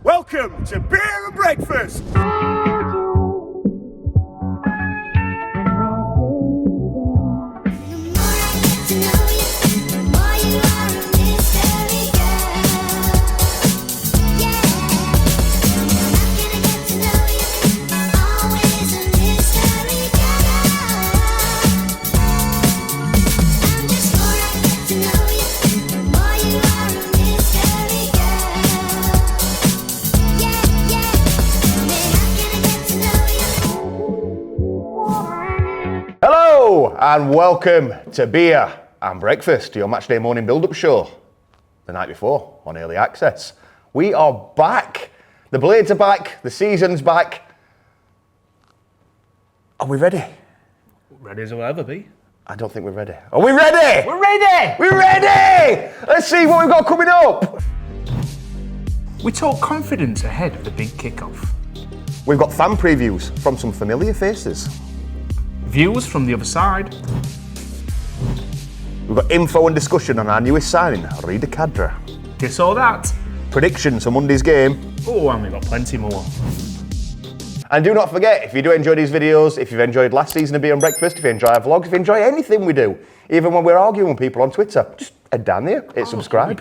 Welcome to Beer and Breakfast! And welcome to Beer and Breakfast, your matchday morning build-up show. The night before on Early Access. We are back. The Blades are back. The season's back. Are we ready? Ready as we'll ever be. I don't think we're ready. Are we ready? We're ready! We're ready! Let's see what we've got coming up. We talk confidence ahead of the big kickoff. We've got fan previews from some familiar faces. Views from the other side. We've got info and discussion on our newest signing, Rida Kadra. This or that. Predictions for Monday's game. Oh, and we've got plenty more. And do not forget, if you do enjoy these videos, if you've enjoyed last season of Beer and Breakfast, if you enjoy our vlogs, if you enjoy anything we do, even when we're arguing with people on Twitter, just head down there, hit subscribe.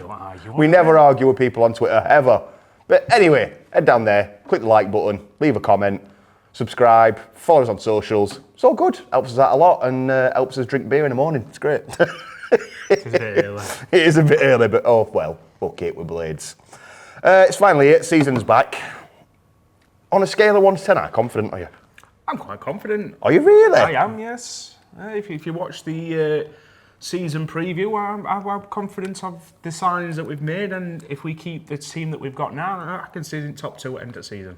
We never argue with people on Twitter, ever. But anyway, head down there, click the like button, leave a comment, subscribe, follow us on socials. It's all good. Helps us out a lot and helps us drink beer in the morning. It's great. It's a bit early. It is a bit early, but oh well, fuck it, we're Blades. It's finally it, season's back. On a scale of 1 to 10, how confident are you? I'm quite confident. Are you really? I am, yes. If you watch the season preview, I'm confident of the signings that we've made, and if we keep the team that we've got now, I can see it in top 2 at end of season.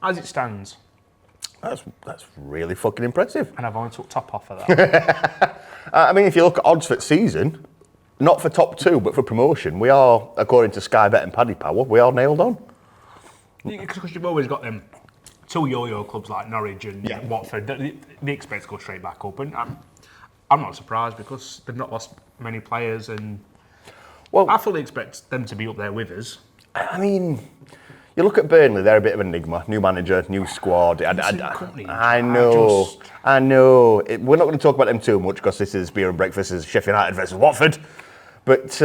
As it stands. That's really fucking impressive. And I've only took top off of that. I mean, if you look at odds for the season, not for top 2, but for promotion, we are, according to Sky Bet and Paddy Power, we are nailed on. Because you've always got them 2 yo-yo clubs like Norwich and Watford. They expect to go straight back up, and I'm not surprised because they've not lost many players, and well, I fully expect them to be up there with us. I mean, you look at Burnley; they're a bit of an enigma. New manager, new squad. I know. We're not going to talk about them too much because this is Beer and Breakfast. This is Sheffield United versus Watford. But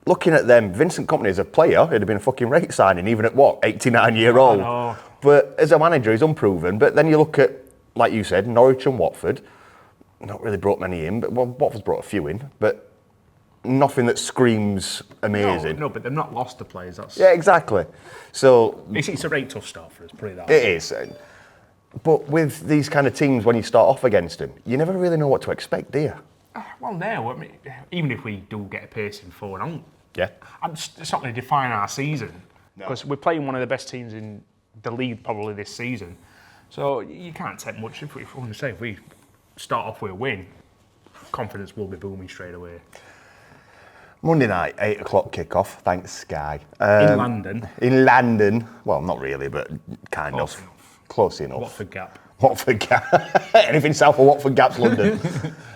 looking at them, Vincent Kompany as a player, it'd have been a fucking rate signing, even at 89-year-old. But as a manager, he's unproven. But then you look at, like you said, Norwich and Watford. Not really brought many in, but Watford's brought a few in. But nothing that screams amazing. No, but they've not lost the players. Yeah, exactly. So it's a very tough start for us, put it that way. It is. But with these kind of teams, when you start off against them, you never really know what to expect, do you? Well, now, I mean, even if we do get a pacing forward on, yeah, it's not going to define our season because we're playing one of the best teams in the league probably this season. So you can't take much if we start off with a win. Confidence will be booming straight away. Monday night, 8 o'clock kickoff. Thanks, Sky. In London. In London. Well, not really, but kind Close of. Enough. Close enough. Watford Gap. Anything south of Watford Gap's London.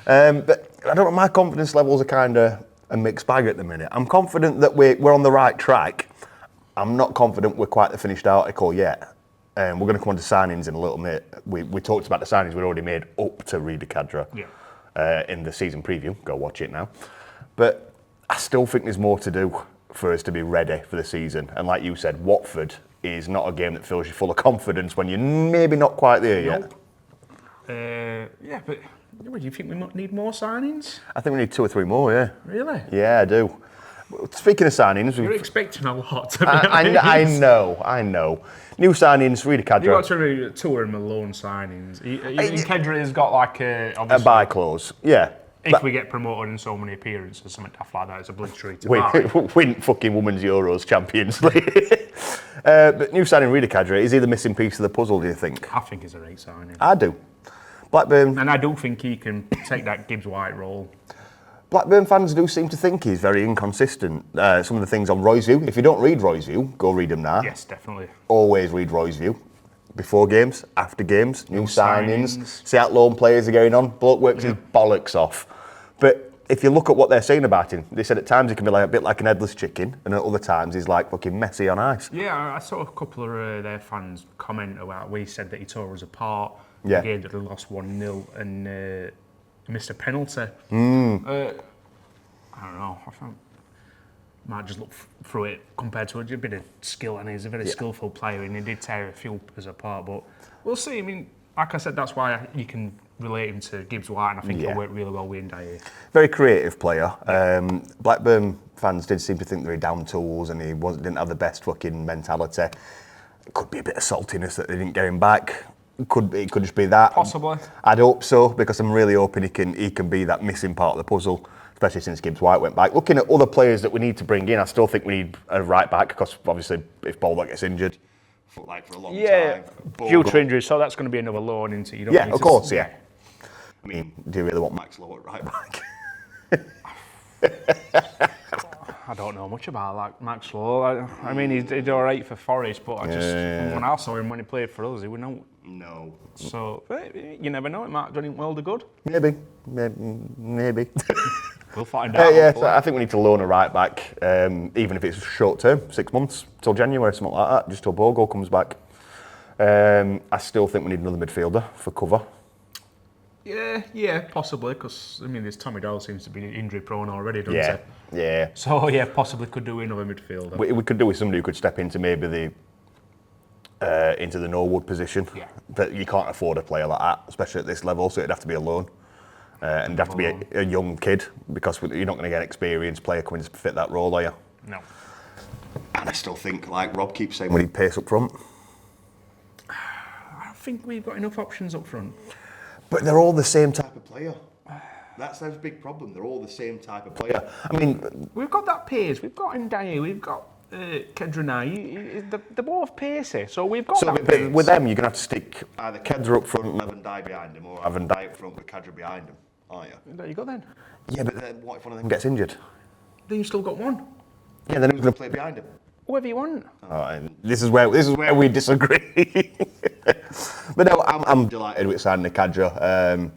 But I don't know, my confidence levels are kind of a mixed bag at the minute. I'm confident that we're on the right track. I'm not confident we're quite the finished article yet. We're going to come on to signings in a little bit. We talked about the signings we'd already made up to Rida Kadra in the season preview. Go watch it now. But I still think there's more to do for us to be ready for the season. And like you said, Watford is not a game that fills you full of confidence when you're maybe not quite there yet. Yeah, but do you think we might need more signings? I think we need 2 or 3 more, yeah. Really? Yeah, I do. Speaking of signings... You're expecting a lot, to be honest. I know. New signings, Rida Kadra. You've got to do 2 of them alone signings. Kadra has got like a buy clause, yeah. If we get promoted in so many appearances, something tough like that, it's obligatory to buy. Win fucking Women's Euros Champions League. But new signing Rida Kadra, is he the missing piece of the puzzle, do you think? I think he's a great signing. I do. Blackburn... And I do think he can take that Gibbs-White role. Blackburn fans do seem to think he's very inconsistent. Some of the things on Roy's View. If you don't read Roy's View, go read them now. Yes, definitely. Always read Roy's View. before games, after games, new signings, see how loan players are going on. Bloke works his bollocks off. But if you look at what they're saying about him, they said at times he can be like a bit like an headless chicken, and at other times he's like fucking messy on ice. Yeah, I saw a couple of their fans comment about we said that he tore us apart. Yeah. The game that they lost 1-0 and missed a penalty. I don't know. I think might just look through it compared to a bit of skill, and he's a very skillful player, and he did tear a few us apart. But we'll see. I mean, like I said, that's why you can relate him to Gibbs White, and I think he'll work really well with Ndiaye. Very creative player. Blackburn fans did seem to think that he down tools and he didn't have the best fucking mentality. It could be a bit of saltiness that they didn't get him back. It could just be that. Possibly. I'd hope so, because I'm really hoping he can be that missing part of the puzzle, especially since Gibbs White went back. Looking at other players that we need to bring in, I still think we need a right back, because obviously if Boldock gets injured, for a long time. Due to injuries, so that's going to be another loan into you. Yeah, of course, yeah. I mean, do you really want Max Lowe at right back? I don't know much about like Max Lowe. I mean, he did all right for Forest, but when I saw him when he played for us, he was no. So you never know. It might have done him well to good. Maybe. We'll find out. So I think we need to loan a right back, even if it's short term, 6 months till January, something like that, just till Bogo comes back. I still think we need another midfielder for cover. Yeah, possibly, because I mean, this Tommy Doyle seems to be injury prone already, doesn't he? Yeah. So possibly could do another midfielder. We could do with somebody who could step into maybe into the Norwood position. Yeah. But you can't afford a player like that, especially at this level. So it'd have to be a loan, and it'd have to be a young kid, because you're not going to get an experienced player coming to fit that role, are you? No. And I still think, like Rob keeps saying, we need pace up front. I think we've got enough options up front. But they're all the same type of player. That's a big problem. They're all the same type of player. I mean, we've got that pace. We've got Ndiaye. We've got Kedra. They're both pacey, so we've got that pace. With them, you're going to have to stick either Kedra up front and have Ndiaye behind him, or have Ndiaye up front with Kedra behind him, aren't you? There you go then. Yeah, but then what if one of them gets injured? Then you've still got one. Yeah, then who's going to play behind him? Whoever you want. This is where we disagree. But no, I'm delighted with signing the Kedra.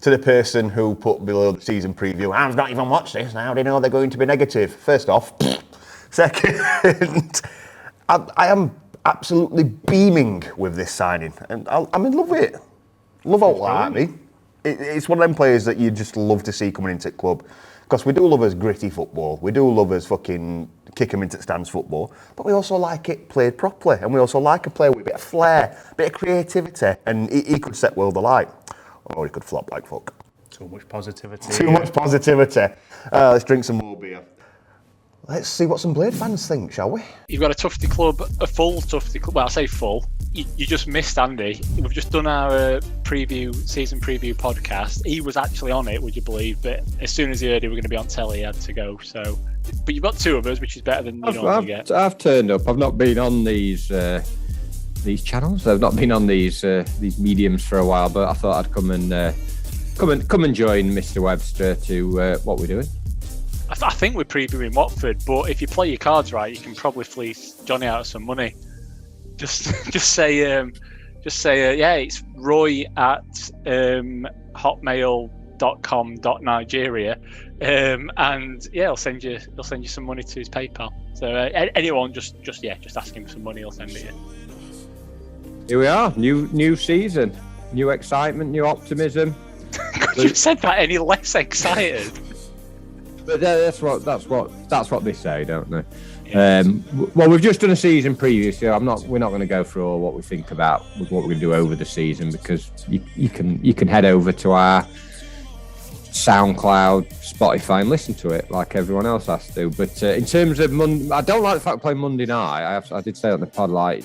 To the person who put below the season preview, I've not even watched this now, they know they're going to be negative. First off. Second, I am absolutely beaming with this signing, and I'm in love with it. Love out like me. It's one of them players that you just love to see coming into the club, because we do love us gritty football. We do love us fucking kick them into the stands football, but we also like it played properly, and we also like a player with a bit of flair, a bit of creativity, and he could set world alight, or he could flop like fuck. Too much positivity. Too much positivity. Let's drink some more beer. Let's see what some Blade fans think, shall we? You've got a full Tufty club. Well, I say full. You just missed Andy. We've just done our season preview podcast. He was actually on it, would you believe? But as soon as he heard we were going to be on telly, he had to go. So, but you've got two of us, which is better than you normally get. I've turned up. I've not been on these channels. I've not been on these mediums for a while. But I thought I'd come and join Mr. Webster to what we're doing. I think we're previewing Watford, but if you play your cards right, you can probably fleece Johnny out of some money. Just say it's Roy at hotmail.com.nigeria, and he'll send you some money to his PayPal. So anyone just ask him for some money, he'll send it you. Here we are, new season, new excitement, new optimism. Could you have said that any less excited? But that's what they say, don't they? Yeah. Well, we've just done a season preview, so we're not going to go through all what we think about what we're going to do over the season, because you can head over to our SoundCloud, Spotify, and listen to it like everyone else has to. But in terms of Monday, I don't like the fact of playing Monday night. I did say on the pod, like,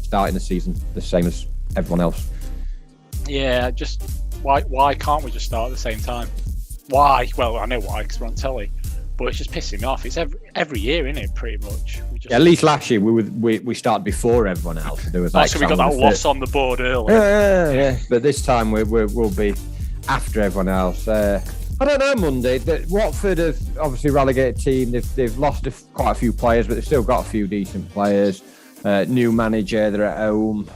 starting the season the same as everyone else. Yeah, just why can't we just start at the same time? Why? Well, I know why, because we're on telly, but it's just pissing me off. It's every year, isn't it? Pretty much. At least last year we started before everyone else. There was so we got that loss on the board early. Yeah. But this time we'll be after everyone else. I don't know. Monday, Watford have obviously relegated team. They've lost quite a few players, but they've still got a few decent players. New manager, they're at home.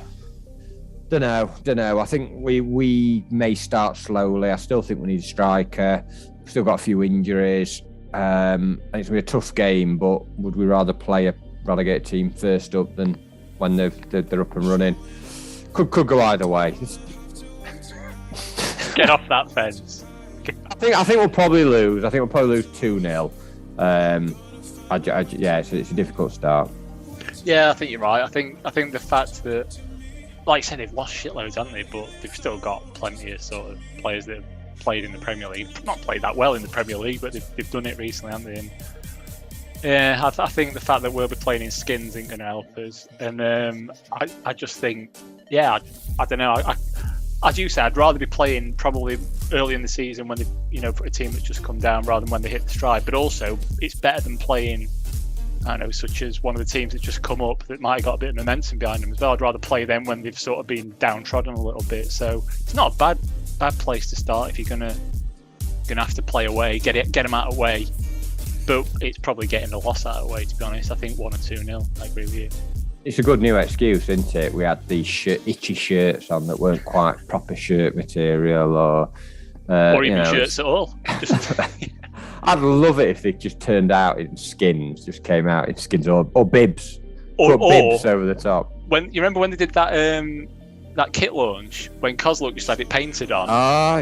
Don't know. I think we may start slowly. I still think we need a striker. Still got a few injuries. And it's going to be a tough game, but would we rather play a relegated team first up than when they're up and running? Could go either way. Get off that fence. I think we'll probably lose. I think we'll probably lose 2-0. It's a difficult start. Yeah, I think you're right. I think the fact that, like you said, they've lost shitloads, haven't they? But they've still got plenty of sort of players that have played in the Premier League. Not played that well in the Premier League, but they've done it recently, haven't they? And yeah, I think the fact that we'll be playing in skins isn't going to help us. And I just think, I don't know. As you said, I'd rather be playing probably early in the season when for a team that's just come down rather than when they hit the stride. But also, it's better than playing, I don't know, such as one of the teams that just come up that might have got a bit of momentum behind them as well. I'd rather play them when they've sort of been downtrodden a little bit. So it's not a bad place to start if you're gonna have to play away, get them out of the way. But it's probably getting the loss out of the way, to be honest. I think 1 or 2-0. I agree with you. It's a good new excuse, isn't it? We had these itchy shirts on that weren't quite proper shirt material, or even shirts at all. I'd love it if they just turned out in skins, just came out in skins or bibs, or bibs over the top. When you remember when they did that kit launch, when Kozluk just had it painted on,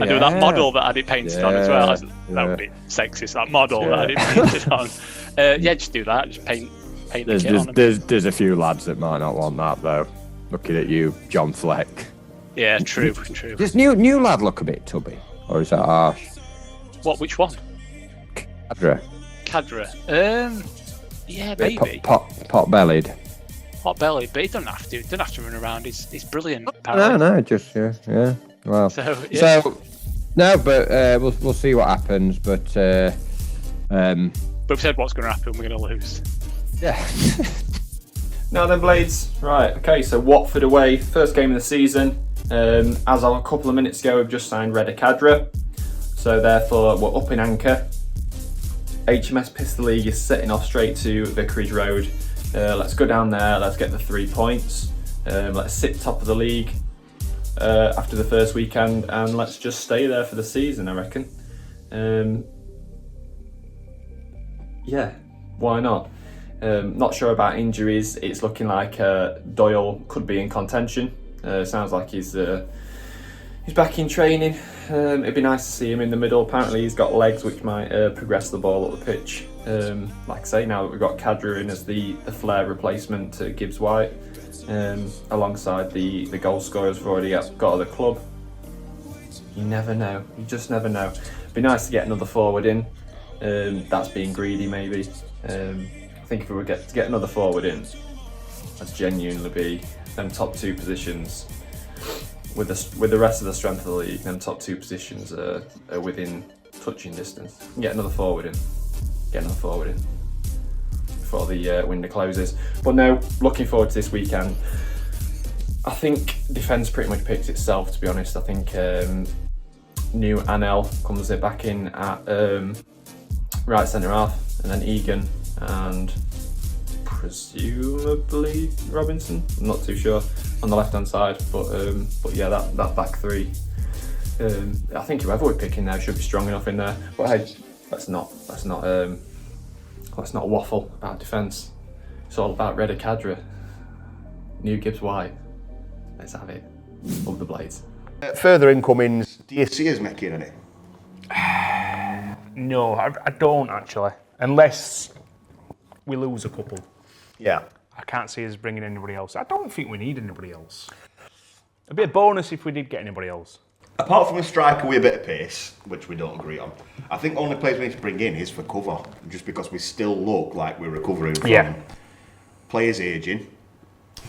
and there was that model that had it painted on as well. That would be sexist. That model that had it painted on. Just do that. Just paint the kit on. There's a few lads that might not want that though. Looking at you, John Fleck. Yeah, true. Does new lad look a bit tubby, or is that harsh? What? Which one? Cadra. Yeah, maybe. Pot bellied. Hot belly, but he doesn't have to. He doesn't have to run around. He's brilliant. No, just yeah. Well, so no, but we'll see what happens. But we've said what's going to happen. We're going to lose. Yeah. Now then, Blades. Right. Okay. So Watford away, first game of the season. As of a couple of minutes ago, we've just signed Reda Cadra. So therefore, we're up in anchor. HMS Pistol League is setting off straight to Vicarage Road. Let's go down there, let's get the 3 points. Let's sit top of the league after the first weekend, and let's just stay there for the season, I reckon. Why not? Not sure about injuries. It's looking like Doyle could be in contention. Sounds like he's back in training. It'd be nice to see him in the middle. Apparently he's got legs which might progress the ball up the pitch. Like I say, now that we've got Cadra in as the flair replacement to Gibbs White, alongside the goal scorers we've already got at the club. You never know. You just never know. It'd be nice to get another forward in. That's being greedy, maybe. I think if we were to get another forward in, I'd genuinely be them top 2 positions. With the rest of the strength of the league, them top 2 positions are within touching distance. Get another forward in. Before the window closes. But no, looking forward to this weekend. I think defence pretty much picks itself, to be honest. I think new Anel comes back in at right centre half, and then Egan and presumably Robinson. I'm not too sure on the left hand side, but yeah, that back 3. I think whoever we're picking there should be strong enough in there. But hey, let's not waffle about defence. It's all about Reda Cadra, new Gibbs White. Let's have it. Love the Blades. Further incomings, do you see us making any? No, I don't actually. Unless we lose a couple. Yeah. I can't see us bringing anybody else. I don't think we need anybody else. It'd be a bonus if we did get anybody else. Apart from a striker with a bit of pace, which we don't agree on, I think the only players we need to bring in is for cover, just because we still look like we're recovering from players ageing,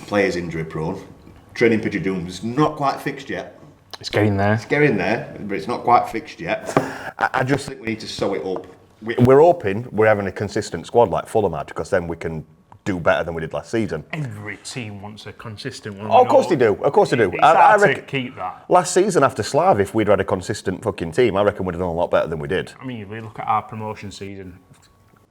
players injury prone. Training pitch of doom is not quite fixed yet. It's getting there. It's getting there, but it's not quite fixed yet. I just think we need to sew it up. We're hoping we're having a consistent squad like Fulham had, because then we can do better than we did last season. Every team wants a consistent one. Oh, of course they do. Of course they do. It's hard to keep that. Last season after Slav, if we'd had a consistent fucking team, I reckon we'd have done a lot better than we did. I mean, if we look at our promotion season,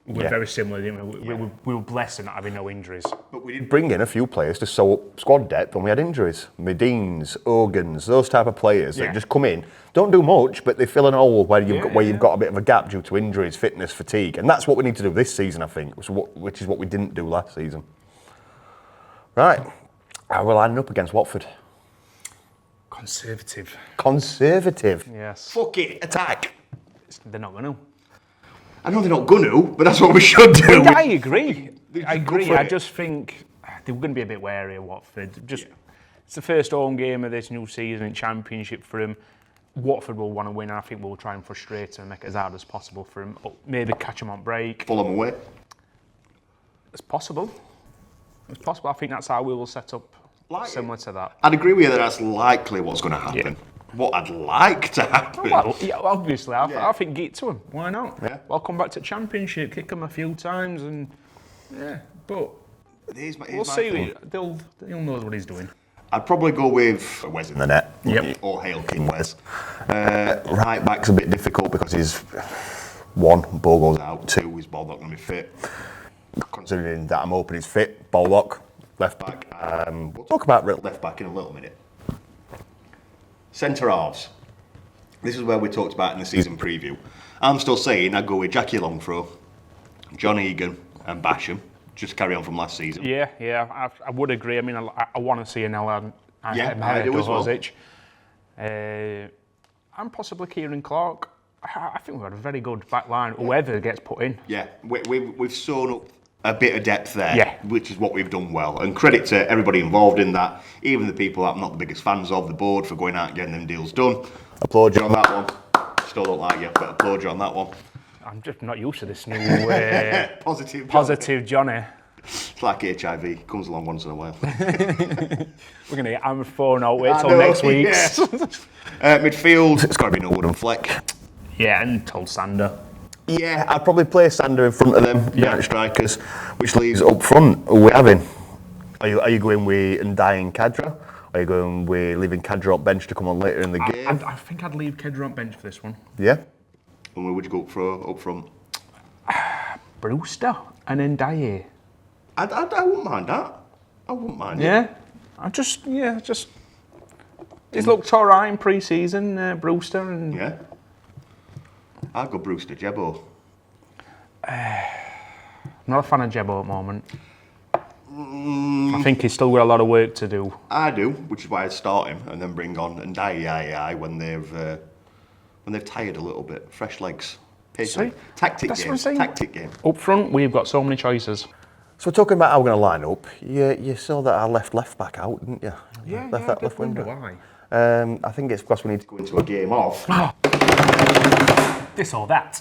We're very similar, didn't we? We were blessed in not having no injuries. But we did bring in a few players to sew up squad depth when we had injuries. Medines, Ogans, those type of players that just come in, don't do much, but they fill an hole where you've got a bit of a gap due to injuries, fitness, fatigue. And that's what we need to do this season, I think, which is what we didn't do last season. Right, we're lining up against Watford. Conservative. Yes. Fuck it, attack. They're not going to. I know they're not going to, but that's what we should do. I agree. I just think they're going to be a bit wary of Watford. It's the first home game of this new season in Championship for them. Watford will want to win, and I think we'll try and frustrate them and make it as hard as possible for them. Maybe catch them on break. Pull them away. It's possible. I think that's how we will set up similar to that. I'd agree with you that that's likely what's going to happen. Yeah. What I'd like to happen. Well, obviously, I think get to them. Why not? Yeah. I'll come back to Championship, kick them a few times, and but we'll see. He'll know what he's doing. I'd probably go with Wes in the net, or Hale King Wes. Right back's a bit difficult because he's 1, Bogle's out, 2, his ball not going to be fit. Considering that I'm hoping he's fit, Baldock, left back. We'll talk about left back in a little minute. Centre halves. This is where we talked about in the season preview. I'm still saying I'd go with Jackie Longthrow, John Egan, and Basham. Just carry on from last season. Yeah, I would agree. I mean, I want to see an Ella and I do as well. And possibly Kieran Clark. I think we've got a very good back line, whoever gets put in. Yeah, we've sewn up a bit of depth there, which is what we've done well. And credit to everybody involved in that, even the people that I'm not the biggest fans of, the board, for going out and getting them deals done. Applaud you on that one. Still don't like you, but applaud you on that one. I'm just not used to this new positive Johnny. It's like HIV, comes along once in a while. We're going to get hammered 4-0, wait till next week. Midfield, it's got to be no Wooden Fleck. Yeah, and told Sander. Yeah, I'd probably play Sander in front of them, behind strikers, which leaves up front, who we're having. Are you going with Ndiaye and Kadra? Are you going with leaving Kadra on bench to come on later in the game? I think I'd leave Kadra on bench for this one. Yeah? And where would you go up front? Brewster and Ndiaye. I wouldn't mind that. I wouldn't mind it. Yeah? He's looked alright in pre-season, Brewster. And yeah. I'd go Brewster, Jebbo. I'm not a fan of Jebbo at the moment. I think he's still got a lot of work to do. I do, which is why I'd start him and then bring on Ndiaye when they've tired a little bit. Fresh legs. Tactic game. Up front, we've got so many choices. So we're talking about how we're going to line up. You saw that I left back out, didn't you? Yeah, left wonder why. I think it's because we need to go into a game off. This or that.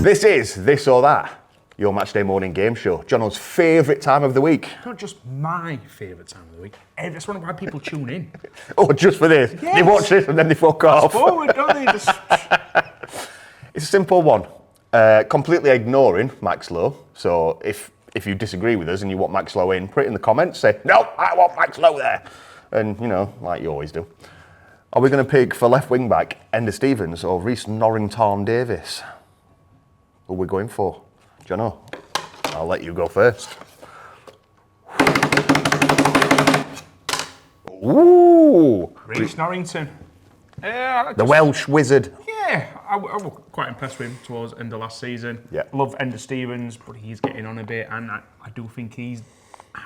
This is This or That, your matchday morning game show. Jono's favourite time of the week. Not just my favourite time of the week. That's why people tune in. Oh, just for this? Yes. They watch this and then they fuck off. Forward, don't they? It's a simple one. Completely ignoring Max Lowe. So if you disagree with us and you want Max Lowe in, put it in the comments. Say, no, I want Max Lowe there. And, like you always do. Are we going to pick for left wing back Enda Stevens or Reece Norrington Davis? Who are we going for? Jono, I'll let you go first. Ooh! Reece Norrington. The Welsh wizard. Yeah, I was quite impressed with him towards the end of last season. Yeah. Love Enda Stevens, but he's getting on a bit, and I do think he's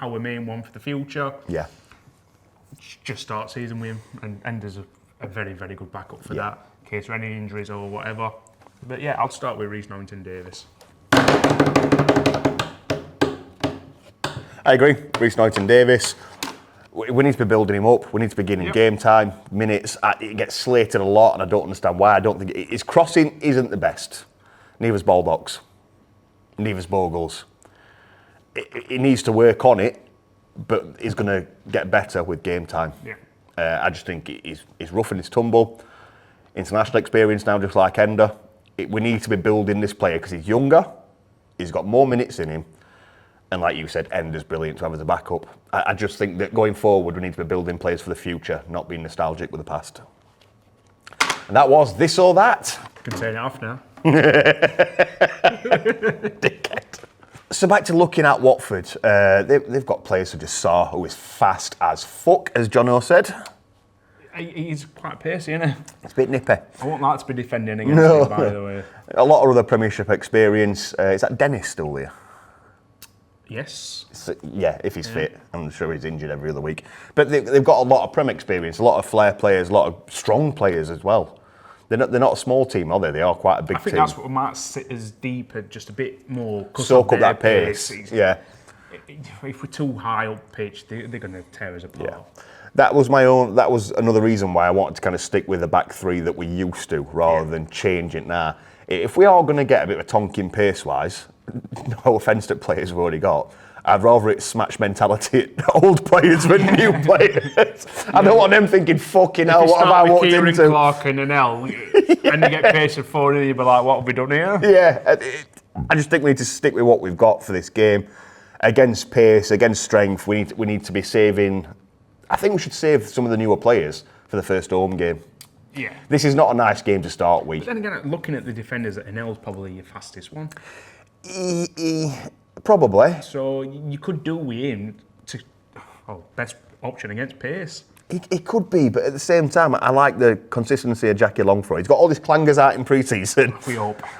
our main one for the future. Yeah. Just start season with him, and Ender's a very, very good backup for that, in case of any injuries or whatever. But yeah, I'll start with Reece Norrington Davis. I agree, Reece Norrington Davis. We need to be building him up. We need to be getting game time, minutes. It gets slated a lot, and I don't understand why. I don't think his crossing isn't the best. Neither's Baldock's. Neither's Bogle's. He needs to work on it, but he's going to get better with game time. Yeah. I just think he's rough in his tumble. International experience now, just like Ender. We need to be building this player because he's younger. He's got more minutes in him. And like you said, Ender's brilliant to have as a backup. I just think that going forward, we need to be building players for the future, not being nostalgic with the past. That was This or That. Can turn it off now. Dickhead. So back to looking at Watford. They've got players such as Sarr, who is fast as fuck, as Jono said. He's quite pacey, isn't he? It's a bit nippy. I wouldn't like to be defending against him, by the way. A lot of other Premiership experience. Is that Dennis still there? Yes. So, yeah, if he's fit. I'm sure he's injured every other week. But they've got a lot of Prem experience, a lot of flair players, a lot of strong players as well. They're not a small team, are they? They are quite a big team. I think that's what might sit as deeper, just a bit more. Soak up that pace. Yeah. If we're too high up pitch, they're going to tear us apart. Yeah. That was another reason why I wanted to kind of stick with the back three that we used to, rather than change it now. If we are going to get a bit of a tonking pace-wise, no offence to players we've already got, I'd rather it smash mentality at old players than new players. I don't want them thinking, fucking hell, what have I walked into? Kieran Clark and an L, and they get paced at 4 and you'll be like, what have we done here? Yeah, I just think we need to stick with what we've got for this game. Against pace, against strength, we need to be saving. I think we should save some of the newer players for the first home game. Yeah. This is not a nice game to start with. But then again, looking at the defenders, Anel's probably your fastest one. Probably. So you could do with him best option against pace. It could be, but at the same time, I like the consistency of Jackie Longthrow. He's got all these clangers out in pre-season.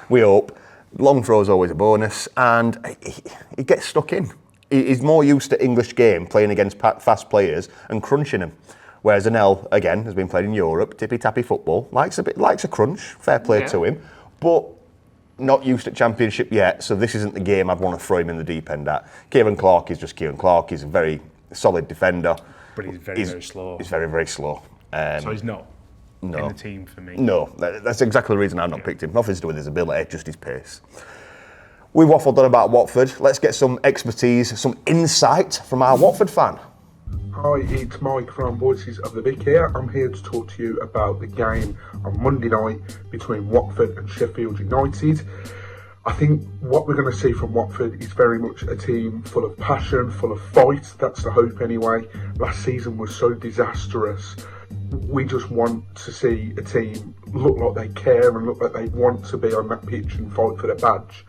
We hope. Long throw is always a bonus, and he gets stuck in. He's more used to English game, playing against fast players and crunching them. Whereas Anel, again, has been played in Europe, tippy-tappy football, likes a crunch, fair play to him, but not used at Championship yet, so this isn't the game I'd want to throw him in the deep end at. Kieran Clark is just Kieran Clark. He's a very solid defender. But he's very slow. He's very, very slow. So he's not in the team for me. No, that's exactly the reason I've not picked him. Nothing to do with his ability, just his pace. We've waffled on about Watford. Let's get some expertise, some insight from our Watford fan. Hi, it's Mike from Voices of the Vic here. I'm here to talk to you about the game on Monday night between Watford and Sheffield United. I think what we're going to see from Watford is very much a team full of passion, full of fight. That's the hope anyway. Last season was so disastrous. We just want to see a team look like they care and look like they want to be on that pitch and fight for their badge.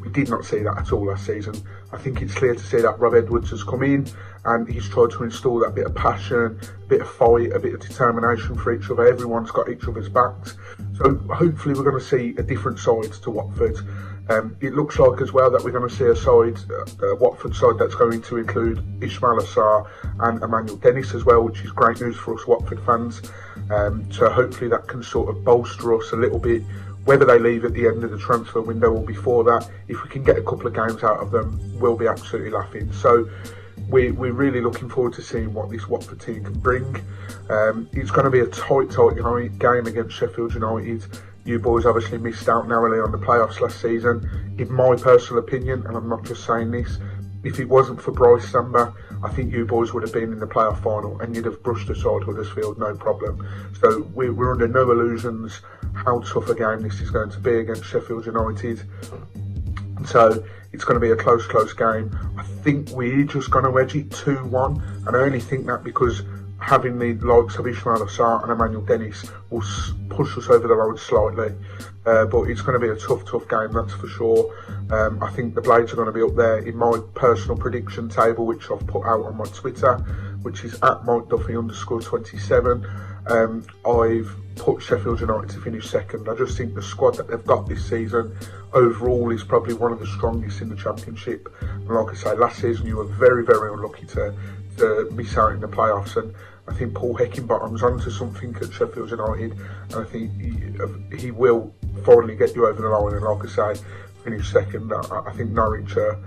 We did not see that at all last season. I think it's clear to see that Rob Edwards has come in and he's tried to install that bit of passion, a bit of fight, a bit of determination for each other. Everyone's got each other's backs. So hopefully we're going to see a different side to Watford. It looks like as well that we're going to see a Watford side that's going to include Ismail Assar and Emmanuel Dennis as well, which is great news for us Watford fans. So hopefully that can sort of bolster us a little bit. Whether they leave at the end of the transfer window or before that, if we can get a couple of games out of them, we'll be absolutely laughing. So we're really looking forward to seeing what this Watford team can bring. It's going to be a tight game against Sheffield United. You boys obviously missed out narrowly on the playoffs last season. In my personal opinion, and I'm not just saying this, if it wasn't for Bryce Samba, I think you boys would have been in the playoff final and you'd have brushed aside Huddersfield, no problem. So we're under no illusions how tough a game this is going to be against Sheffield United. So it's going to be a close game. I think we're just going to edge it 2-1, and I only think that because having the likes of Ismail Assar and Emmanuel Dennis will push us over the line slightly. But it's going to be a tough game, that's for sure. I think the Blades are going to be up there in my personal prediction table, which I've put out on my Twitter, which is at MikeDuffy_27. I've put Sheffield United to finish second. I just think the squad that they've got this season overall is probably one of the strongest in the Championship. And like I say, last season you were very, very unlucky to miss out in the playoffs, and I think Paul Heckingbottom's onto something at Sheffield United, and I think he will finally get you over the line and, like I say, finish second. I think Norwich are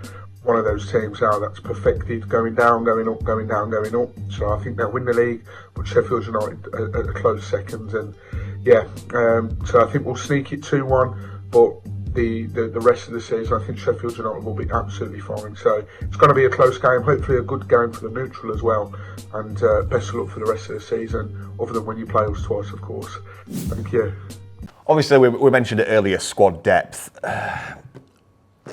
one of those teams now that's perfected going down, going up, going down, going up. So I think they'll win the league, but Sheffield United are close seconds, and so I think we'll sneak it 2-1, but the rest of the season, I think Sheffield United will be absolutely fine. So it's going to be a close game, hopefully a good game for the neutral as well, and best of luck for the rest of the season, other than when you play us twice, of course. Thank you. Obviously, we mentioned it earlier, squad depth.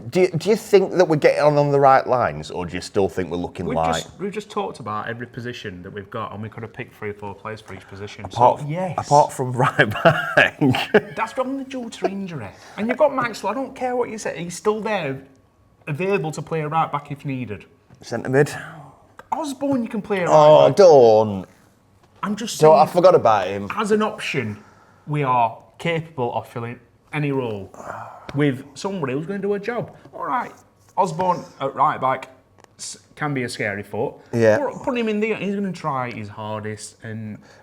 Do you think that we're getting on the right lines, or do you still think we're looking light? We've just talked about every position that we've got, and we could have picked 3 or 4 players for each position. Apart from right back. That's only due to injury. And you've got Maxwell, I don't care what you say, he's still there, available to play right back if needed. Centre mid. Osborne, you can play right back. Don't. I'm just saying. I forgot about him. As an option, we are capable of filling any role with somebody who's going to do a job. All right, Osborne at right back can be a scary thought. Yeah. Put him in there, he's going to try his hardest.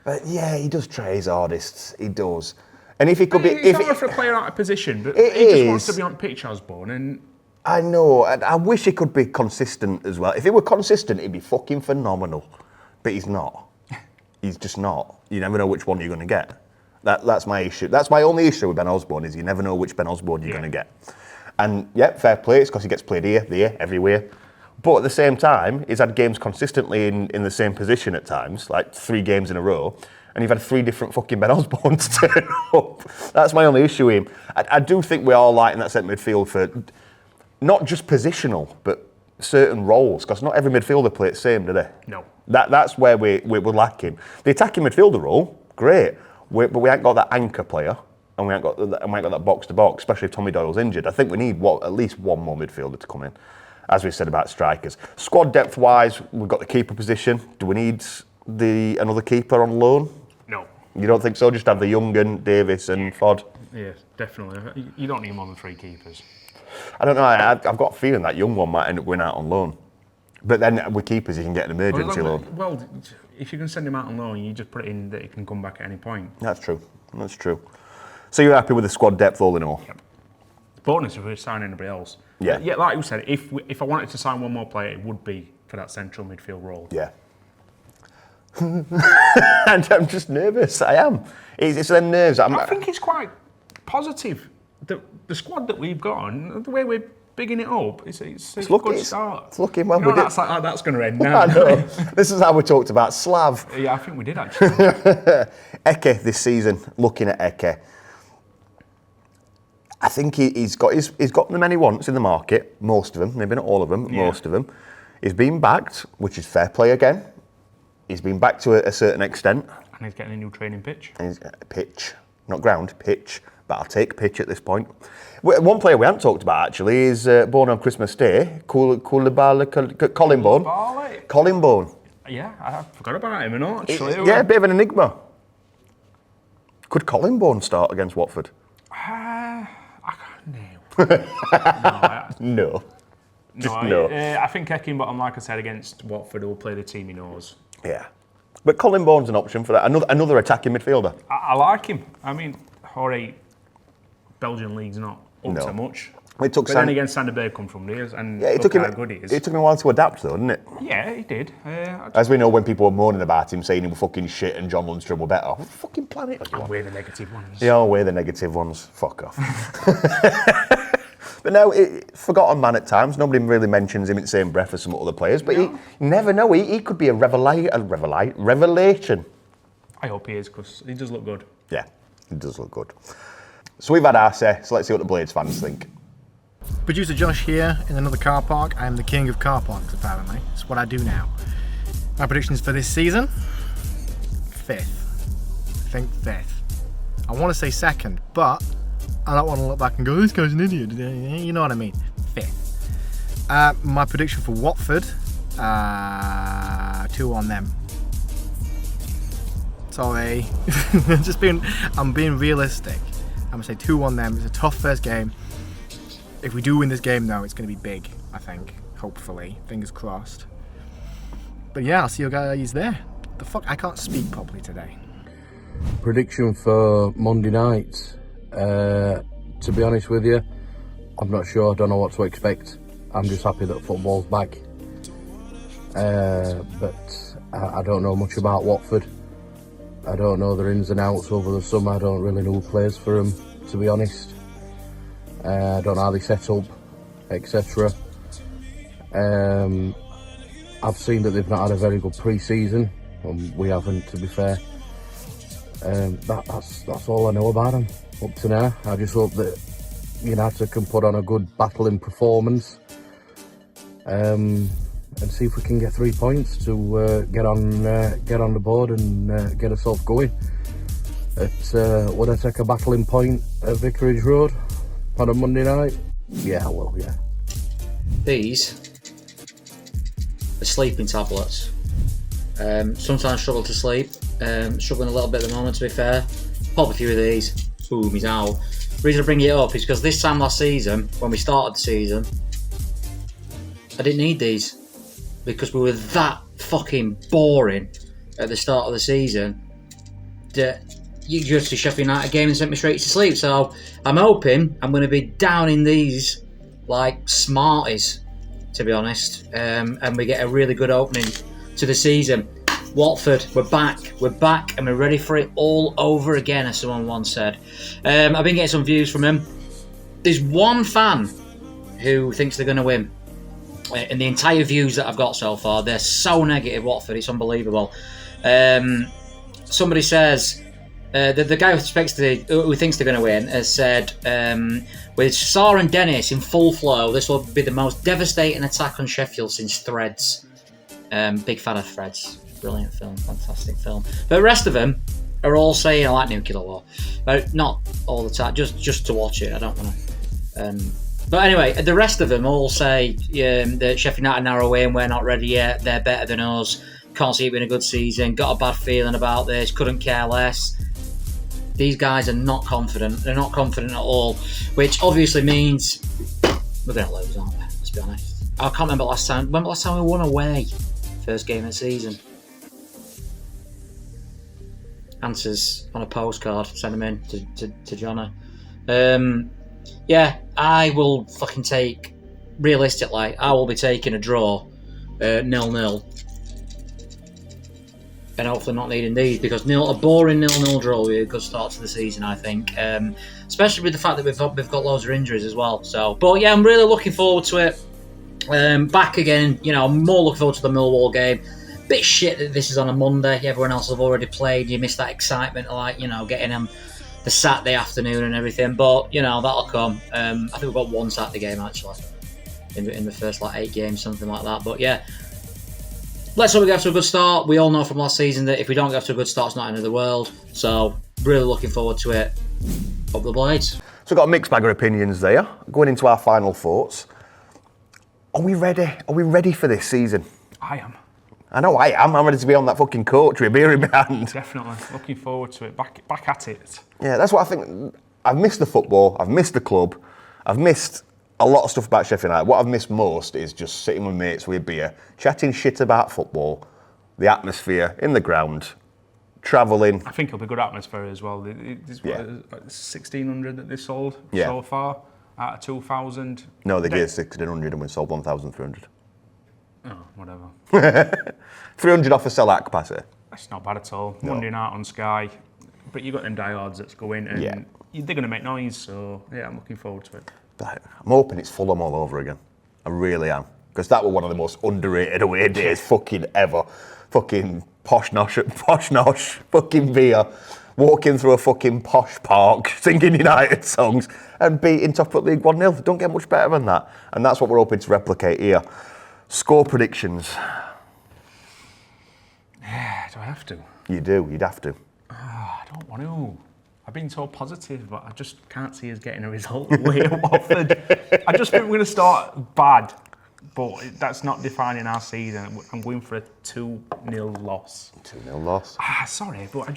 But yeah, he does try his hardest. He does. And if he could be... It's hard for a player out of position, but he just wants to be on pitch, Osborne. And I know. I wish he could be consistent as well. If he were consistent, he'd be fucking phenomenal. But he's not. He's just not. You never know which one you're going to get. That's my issue. That's my only issue with Ben Osborne, is you never know which Ben Osborne you're going to get. And yeah, fair play. It's because he gets played here, there, everywhere. But at the same time, he's had games consistently in the same position at times, like 3 games in a row. And you've had 3 different fucking Ben Osbornes turn up. That's my only issue with him. I do think we are light in that centre midfield for not just positional, but certain roles, because not every midfielder play the same, do they? No. That's where we're lacking. The attacking midfielder role, great, but we ain't got that anchor player, and we ain't got that box to box, especially if Tommy Doyle's injured. I think we need at least one more midfielder to come in, as we said about strikers. Squad depth wise, we've got the keeper position. Do we need another keeper on loan? No. You don't think so? Just have the Youngen, Davis, and Ford. Yeah, definitely. You don't need more than 3 keepers. I don't know. I've got a feeling that young one might end up going out on loan. But then with keepers, you can get an emergency loan. Well, if you can send him out on loan, you just put it in that he can come back at any point. That's true. So you're happy with the squad depth all in all? Yep. Bonus if we sign anybody else. Yeah. Yeah, like you said, if I wanted to sign one more player, it would be for that central midfield role. Yeah. And I'm just nervous. I am. It's them nerves. I think it's quite positive. The squad that we've got and the way we're bigging it up, it's a good start. It's looking well. That's going to end now. I know. This is how we talked about Slav. Yeah, I think we did actually. Eke this season, looking at Eke, I think he's got the men he wants in the market, most of them, maybe not all of them, but most of them. He's been backed, which is fair play again. He's been backed to a certain extent. And he's getting a new training pitch. And he's pitch, not ground, pitch. But I'll take pitch at this point. One player we haven't talked about actually is born on Christmas Day, Colin Bone. Colin Bone. Yeah, I forgot about him, actually. Yeah, a bit of an enigma. Could Colin Bone start against Watford? I can't. No. I think Heckingbottom, like I said, against Watford, will play the team he knows. Yeah. But Colin Bone's an option for that. Another attacking midfielder. I like him. I mean, alright, Belgian league's not up to much. But then again, Sander Berg come from there, and it took him a while to adapt, though, didn't it? Yeah, he did. As we know, when people were moaning about him, saying he was fucking shit and John Lundstrom were better, what fucking planet? We're the negative ones. Yeah, we're the negative ones. Fuck off. But no, forgotten man at times. Nobody really mentions him in the same breath as some other players. But you never know. He could be a revelation. I hope he is, because he does look good. Yeah, he does look good. So we've had our say, so let's see what the Blades fans think. Producer Josh here in another car park. I am the king of car parks, apparently. It's what I do now. My predictions for this season? 5th. I think 5th. I want to say 2nd, but I don't want to look back and go, this guy's an idiot. You know what I mean? 5th. My prediction for Watford, 2 on them. Sorry. I'm being realistic. I'm going to say 2 on them. It's a tough first game. If we do win this game, though, it's going to be big, I think. Hopefully. Fingers crossed. But yeah, I'll see you guys there. The fuck? I can't speak properly today. Prediction for Monday night. To be honest with you, I'm not sure. I don't know what to expect. I'm just happy that football's back. But I don't know much about Watford. I don't know their ins and outs over the summer. I don't really know who plays for them, to be honest. I don't know how they set up, etc. I've seen that they've not had a very good pre-season. We haven't, to be fair. That's all I know about them up to now. I just hope that United can put on a good battling performance, and see if we can get 3 points to get on the board and get ourselves going. Would I take a battling point at Vicarage Road on a Monday night? Yeah, I will. Yeah. These are sleeping tablets. Sometimes struggle to sleep. Struggling a little bit at the moment, to be fair. Pop a few of these. Boom, he's out. The reason I bring it up is because this time last season, when we started the season, I didn't need these because we were that fucking boring at the start of the season that you just see Sheffield United game and sent me straight to sleep. So I'm hoping I'm going to be down in these like Smarties, to be honest, and we get a really good opening to the season. Watford, we're back, and we're ready for it all over again, as someone once said. I've been getting some views from him. There's one fan who thinks they're going to win. And the entire views that I've got so far, they're so negative, Watford, it's unbelievable. Somebody says, the guy who thinks they're going to win has said, with Sarr and Dennis in full flow, this will be the most devastating attack on Sheffield since Threads. Big fan of Threads. Brilliant film, fantastic film. But the rest of them are all saying, I like Nuclear War. But not all the time, just to watch it. I don't want to. But anyway, the rest of them all say that Sheffield United are away and we're not ready yet. They're better than us. Can't see it being a good season. Got a bad feeling about this. Couldn't care less. These guys are not confident. They're not confident at all, which obviously means we're going to lose, aren't we? Let's be honest. I can't remember last time. When was the last time we won away? First game of the season. Answers on a postcard. Send them in to Johnny. Yeah, I will fucking take. Realistically, I will be taking a draw, 0-0. And hopefully not needing these, because a boring 0-0 draw will be a good start to the season, I think. Especially with the fact that we've got loads of injuries as well. So, but yeah, I'm really looking forward to it. Back again, I'm more looking forward to the Millwall game. Bit shit that this is on a Monday. Everyone else have already played. You miss that excitement of getting them the Saturday afternoon and everything. But that'll come. I think we've got one Saturday game actually in the first 8 games, something like that. But yeah. Let's hope we get off to a good start. We all know from last season that if we don't get off to a good start, it's not the end of the world. So, really looking forward to it. Up the Blades. So, we've got a mixed bag of opinions there. Going into our final thoughts. Are we ready? Are we ready for this season? I am. I know I am. I'm ready to be on that fucking coach with a beer in my hand. Definitely. Looking forward to it. Back at it. Yeah, that's what I think. I've missed the football. I've missed the club. I've missed a lot of stuff about Sheffield United. What I've missed most is just sitting with mates with a beer, chatting shit about football, the atmosphere in the ground, travelling. I think it'll be good atmosphere as well. There's 1,600 that they sold so far out of 2,000. No, they gave 1,600 and we sold 1,300. Oh, whatever. 300 off a sell-out capacity. That's not bad at all. No. Monday night on Sky. But you've got them diehards that's going and they're going to make noise. So, yeah, I'm looking forward to it. I'm hoping it's Fulham all over again. I really am. Because that was one of the most underrated away days fucking ever. Fucking posh nosh, fucking beer. Walking through a fucking posh park, singing United songs and beating Top Foot League 1-0. Don't get much better than that. And that's what we're hoping to replicate here. Score predictions. Yeah, do I have to? You do, you'd have to. I don't want to. I've been so positive, but I just can't see us getting a result away at Watford. I just think we're going to start bad, but that's not defining our season. I'm going for a 2-0 loss. 2-0 loss. Sorry, but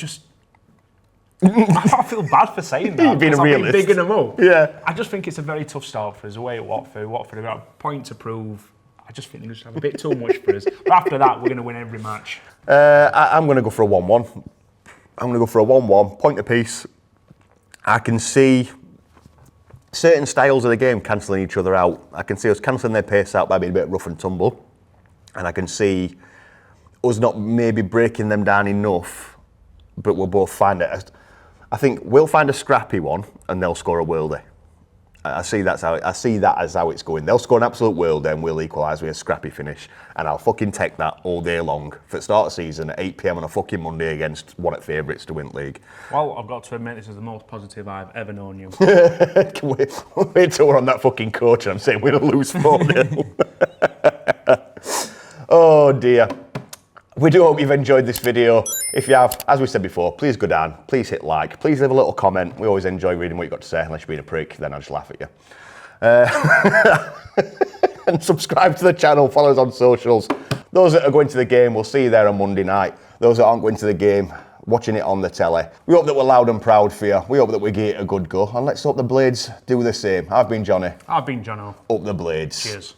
I feel bad for saying that. You've been a realist. I've been bigging them up. Yeah. I just think it's a very tough start for us away at Watford. Watford have got a point to prove. I just think they just have a bit too much for us. But after that, we're going to win every match. I'm going to go for a 1-1. I'm going to go for a 1-1, point apiece. I can see certain styles of the game cancelling each other out. I can see us cancelling their pace out by being a bit rough and tumble. And I can see us not maybe breaking them down enough, but we'll both find it. I think we'll find a scrappy one and they'll score a worldie. I see that as how it's going. They'll score an absolute world, then we'll equalise with a scrappy finish, and I'll fucking take that all day long for the start of the season at 8 p.m. on a fucking Monday against one of the favourites to win the league. Well, I've got to admit, this is the most positive I've ever known you. Wait till we're on that fucking coach and I'm saying we're going to lose 4-0. Oh dear. We do hope you've enjoyed this video. If you have, as we said before, please go down, please hit like, please leave a little comment. We always enjoy reading what you've got to say, unless you're being a prick, then I just laugh at you. And subscribe to the channel, follow us on socials. Those that are going to the game, we'll see you there on Monday night. Those that aren't going to the game, watching it on the telly. We hope that we're loud and proud for you. We hope that we give it a good go. And let's hope the Blades do the same. I've been Johnny. I've been Jono. Up the Blades. Cheers.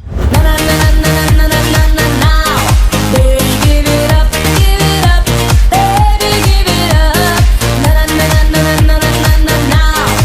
Na na na na na na na.